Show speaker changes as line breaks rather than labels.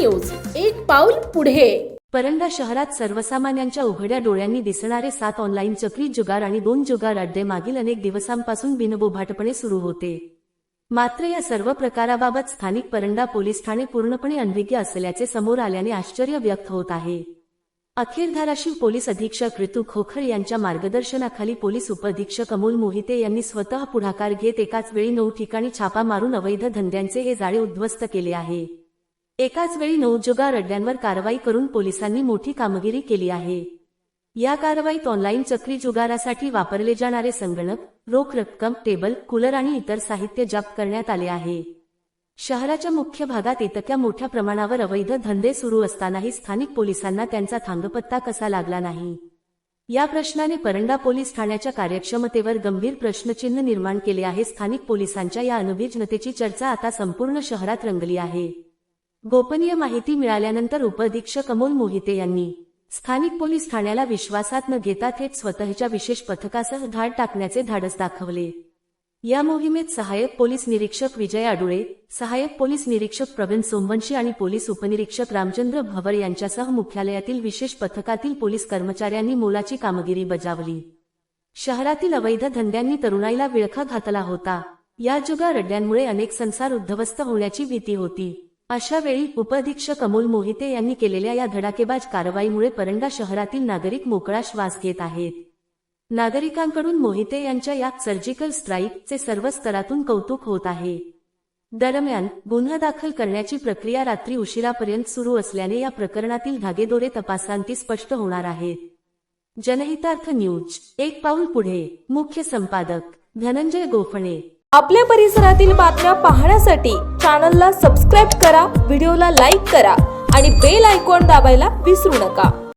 News, एक पाऊल पुढे।
परंडा शहरात सर्वसामान्यांच्या उघड्या डोळ्यांनी दिसणारे 7 ऑनलाईन चक्री जुगार आणि 2 जुगार अड्डे मागील अनेक दिवसांपासून बिनबोभाटपणे सुरू होते। मात्र या सर्व प्रकाराबाबत स्थानिक परंडा पोलीस ठाणे पूर्णपणे अनभिज्ञ असल्याचे समोर आल्याने आश्चर्य व्यक्त होत आहे। अखेर धाराशिव पोलीस अधीक्षक ऋतू खोखर यांच्या मार्गदर्शनाखाली पोलीस उपअधीक्षक अमोल मोहिते यांनी स्वतः पुढाकार घेत एकाच वेळी 9 ठिकाणी छापा मारून अवैध धंद्यांचे हे जाळे उद्ध्वस्त केले आहे। एकाच वेळी 9 जुगार अड्ड्यांवर कारवाई करून पोलिसांनी मोठी कामगिरी केली आहे। या कारवाईत ऑनलाईन चक्री जुगारासाठी वापरले जाणारे संगणक, रोख रक्कम, टेबल, कूलर आणि इतर साहित्य जप्त करण्यात आले आहे। शहराच्या मुख्य भागात इतक्या मोठ्या प्रमाणावर अवैध धंदे सुरू असतानाही स्थानिक पोलिसांना त्यांचा थांगपत्ता कसा लागला नाही, या प्रश्नाने परंडा पोलीस ठाण्याच्या कार्यक्षमतेवर गंभीर प्रश्नचिन्ह निर्माण केले आहे। स्थानिक पोलिसांच्या या अनभिज्ञतेची चर्चा आता संपूर्ण शहरात रंगली आहे। गोपनीय माहिती मिळाल्यानंतर उपअधीक्षक अमोल मोहिते यांनी स्थानिक पोलीस ठाण्याला विश्वासात न घेता थेट स्वतःच्या विशेष पथकासह धाड टाकण्याचे धाडस दाखवले। या मोहिमेत सहाय्यक पोलीस निरीक्षक विजय आडुळे, सहाय्यक पोलीस निरीक्षक प्रवीण सोमवंशी आणि पोलीस उपनिरीक्षक रामचंद्र भवर यांच्यासह मुख्यालयातील विशेष पथकातील पोलीस कर्मचाऱ्यांनी मोलाची कामगिरी बजावली। शहरातील अवैध धंद्यांनी तरुणाईला विळखा घातला होता। या जुगार अड्ड्यांमुळे अनेक संसार उद्ध्वस्त होण्याची भीती होती। अशा वेळी उपअधीक्षक अमोल मोहिते यांनी केलेल्या या धडाकेबाज कारवाईमुळे परंडा शहरातील नागरिक मोकळा श्वास घेत आहेत। नागरिकांकडून मोहिते यांच्या या सर्जिकल स्ट्राईकचे सर्व स्तरातून कौतुक होत आहे। दरम्यान गुन्हा दाखल करण्याची प्रक्रिया रात्री उशिरापर्यंत सुरू असल्याने या प्रकरणातील धागेदोरे तपासांती स्पष्ट होणार आहेत। जनहितार्थ न्यूज, एक पाऊल पुढे। मुख्य संपादक धनंजय गोफणे।
आपल्या परिसरातील बातम्या पाहण्यासाठी चॅनलला सबस्क्राइब करा, व्हिडिओला लाईक करा आणि बेल आयकॉन दाबायला विसरू नका।